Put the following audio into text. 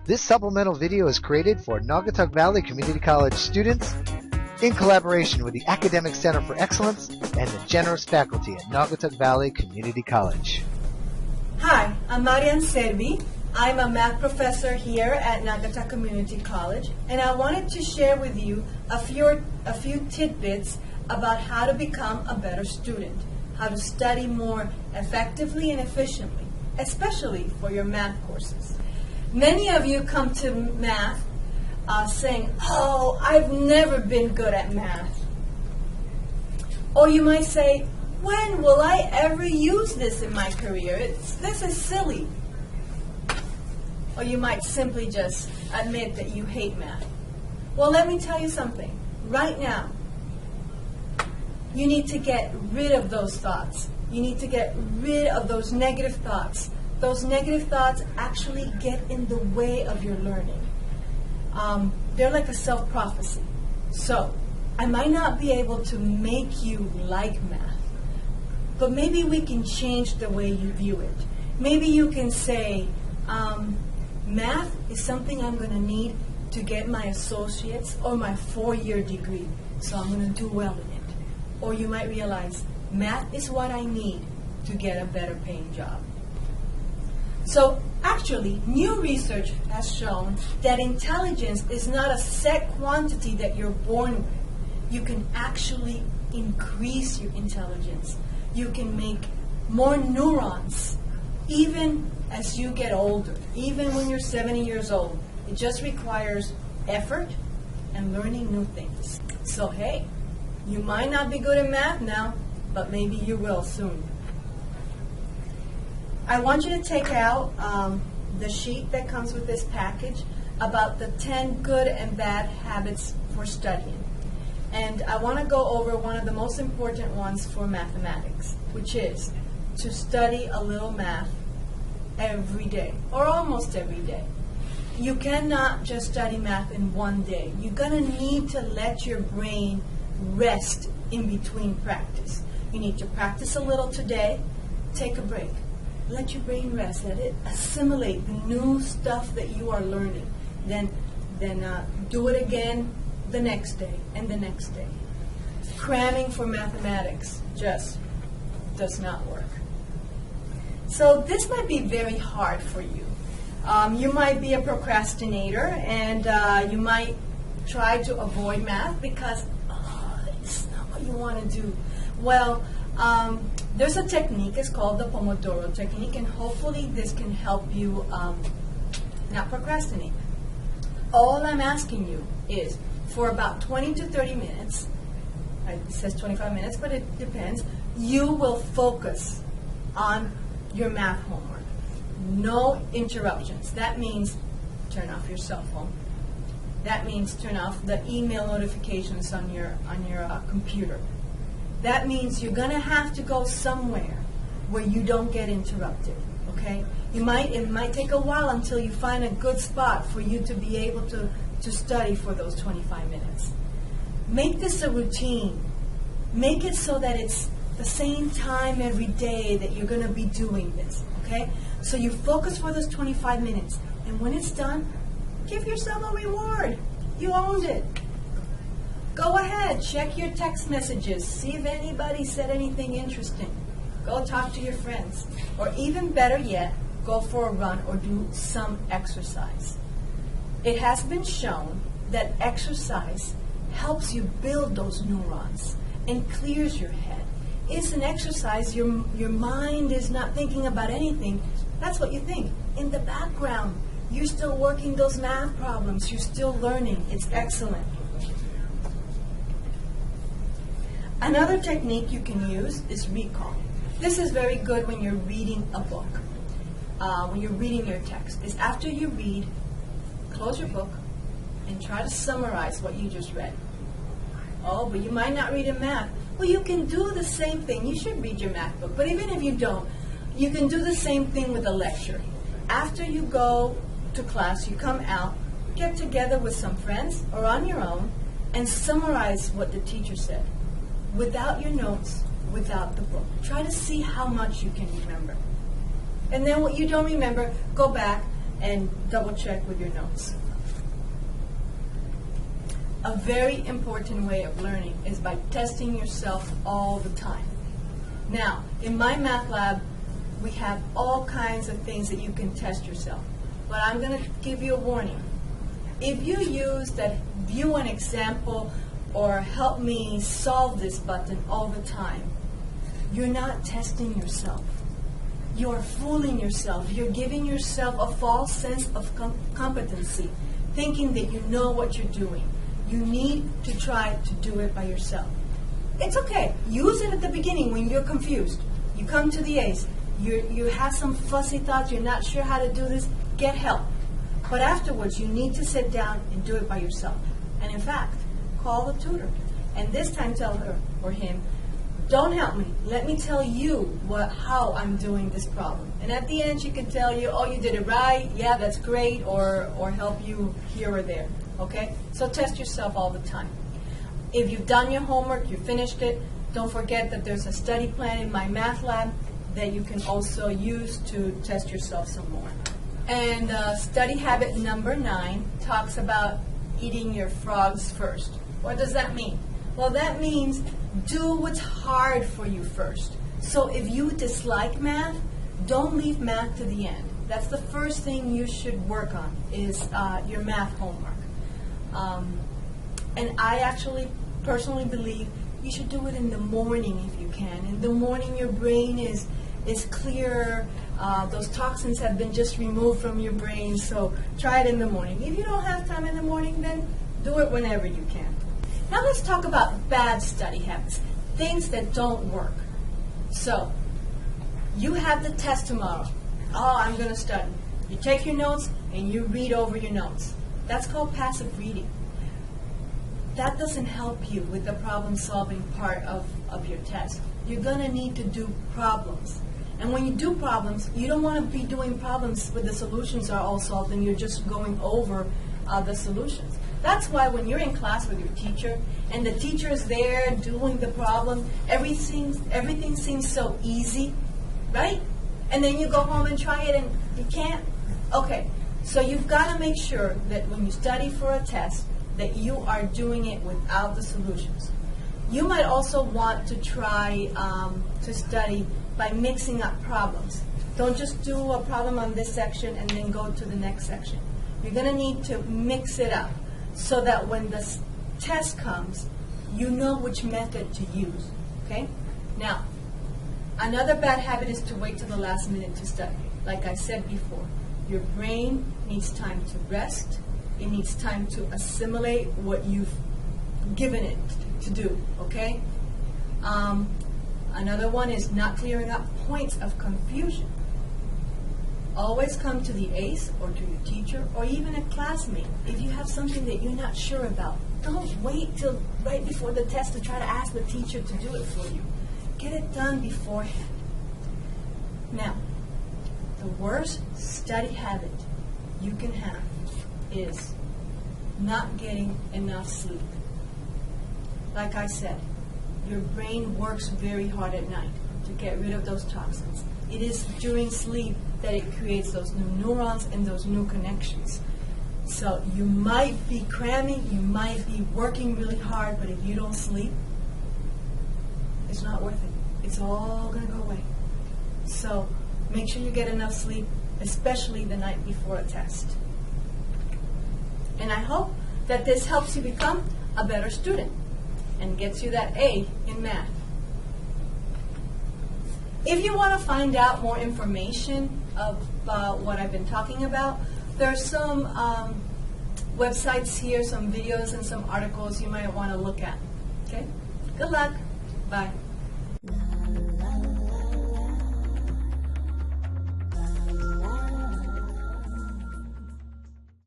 This supplemental video is created for Naugatuck Valley Community College students in collaboration with the Academic Center for Excellence and the generous faculty at Naugatuck Valley Community College. Hi, I'm Marian Servi. I'm a math professor here at Naugatuck Community College, and I wanted to share with you a few tidbits about how to become a better student, how to study more effectively and efficiently, especially for your math courses. Many of you come to math saying, "Oh, I've never been good at math." Or you might say, "When will I ever use this in my career? This is silly." Or you might simply just admit that you hate math. Well, let me tell you something. Right now, you need to get rid of those thoughts. You need to get rid of those negative thoughts. Those negative thoughts actually get in the way of your learning. They're like a self-prophecy. So, I might not be able to make you like math, but maybe we can change the way you view it. Maybe you can say, math is something I'm going to need to get my associate's or my 4-year degree, so I'm going to do well in it. Or you might realize, math is what I need to get a better paying job. So actually, new research has shown that intelligence is not a set quantity that you're born with. You can actually increase your intelligence. You can make more neurons even as you get older, even when you're 70 years old. It just requires effort and learning new things. So hey, you might not be good at math now, but maybe you will soon. I want you to take out the sheet that comes with this package about the 10 good and bad habits for studying. And I want to go over one of the most important ones for mathematics, which is to study a little math every day, or almost every day. You cannot just study math in one day. You're going to need to let your brain rest in between practice. You need to practice a little today, take a break. Let your brain rest, let it assimilate the new stuff that you are learning. Then do it again the next day and the next day. Cramming for mathematics just does not work. So this might be very hard for you. You might be a procrastinator, and you might try to avoid math because it's not what you want to do. Well, there's a technique, it's called the Pomodoro technique, and hopefully this can help you not procrastinate. All I'm asking you is for about 20 to 30 minutes, it says 25 minutes, but it depends, you will focus on your math homework. No interruptions. That means turn off your cell phone. That means turn off the email notifications on your computer. That means you're going to have to go somewhere where you don't get interrupted, okay? It might take a while until you find a good spot for you to be able to study for those 25 minutes. Make this a routine. Make it so that it's the same time every day that you're going to be doing this, okay? So you focus for those 25 minutes, and when it's done, give yourself a reward. You owned it. Go ahead, check your text messages, see if anybody said anything interesting. Go talk to your friends. Or even better yet, go for a run or do some exercise. It has been shown that exercise helps you build those neurons and clears your head. It's an exercise, your mind is not thinking about anything. That's what you think. In the background, you're still working those math problems. You're still learning. It's excellent. Another technique you can use is recall. This is very good when you're reading a book, when you're reading your text. Is after you read, close your book and try to summarize what you just read. Oh, but you might not read in math. Well, you can do the same thing. You should read your math book. But even if you don't, you can do the same thing with a lecture. After you go to class, you come out, get together with some friends or on your own, and summarize what the teacher said. Without your notes, without the book. Try to see how much you can remember. And then what you don't remember, go back and double check with your notes. A very important way of learning is by testing yourself all the time. Now, in my math lab, we have all kinds of things that you can test yourself. But I'm going to give you a warning. If you use that view an example or help me solve this button all the time, you're not testing yourself. You're fooling yourself. You're giving yourself a false sense of competency, thinking that you know what you're doing. You need to try to do it by yourself. It's okay. Use it at the beginning when you're confused. You come to the ACE. You have some fussy thoughts. You're not sure how to do this. Get help. But afterwards, you need to sit down and do it by yourself. And in fact, call the tutor. And this time tell her or him, don't help me. Let me tell you how I'm doing this problem. And at the end, she can tell you, oh, you did it right. Yeah, that's great. Or help you here or there. Okay? So test yourself all the time. If you've done your homework, you finished it, don't forget that there's a study plan in my math lab that you can also use to test yourself some more. And study habit number 9 talks about eating your frogs first. What does that mean? Well, that means do what's hard for you first. So if you dislike math, don't leave math to the end. That's the first thing you should work on is your math homework. And I actually personally believe you should do it in the morning if you can. In the morning your brain is clear. Those toxins have been just removed from your brain, so try it in the morning. If you don't have time in the morning, then do it whenever you can. Now let's talk about bad study habits, things that don't work. So, you have the test tomorrow. Oh, I'm going to study. You take your notes and you read over your notes. That's called passive reading. That doesn't help you with the problem-solving part of your test. You're going to need to do problems. And when you do problems, you don't want to be doing problems where the solutions are all solved and you're just going over the solutions. That's why when you're in class with your teacher and the teacher is there doing the problem, everything seems so easy, right? And then you go home and try it and you can't. Okay, so you've got to make sure that when you study for a test, that you are doing it without the solutions. You might also want to try to study by mixing up problems. Don't just do a problem on this section and then go to the next section. You're going to need to mix it up so that when the test comes, you know which method to use. Okay? Now, another bad habit is to wait till the last minute to study. Like I said before, your brain needs time to rest. It needs time to assimilate what you've given it to do, okay? Another one is not clearing up points of confusion. Always come to the ACE or to your teacher or even a classmate if you have something that you're not sure about. Don't wait till right before the test to try to ask the teacher to do it for you. Get it done beforehand. Now, the worst study habit you can have is not getting enough sleep. Like I said, your brain works very hard at night to get rid of those toxins. It is during sleep that it creates those new neurons and those new connections. So you might be cramming, you might be working really hard, but if you don't sleep, it's not worth it. It's all going to go away. So make sure you get enough sleep, especially the night before a test. And I hope that this helps you become a better student and gets you that A in math. If you want to find out more information about what I've been talking about, there are some websites here, some videos and some articles you might want to look at. Okay? Good luck. Bye.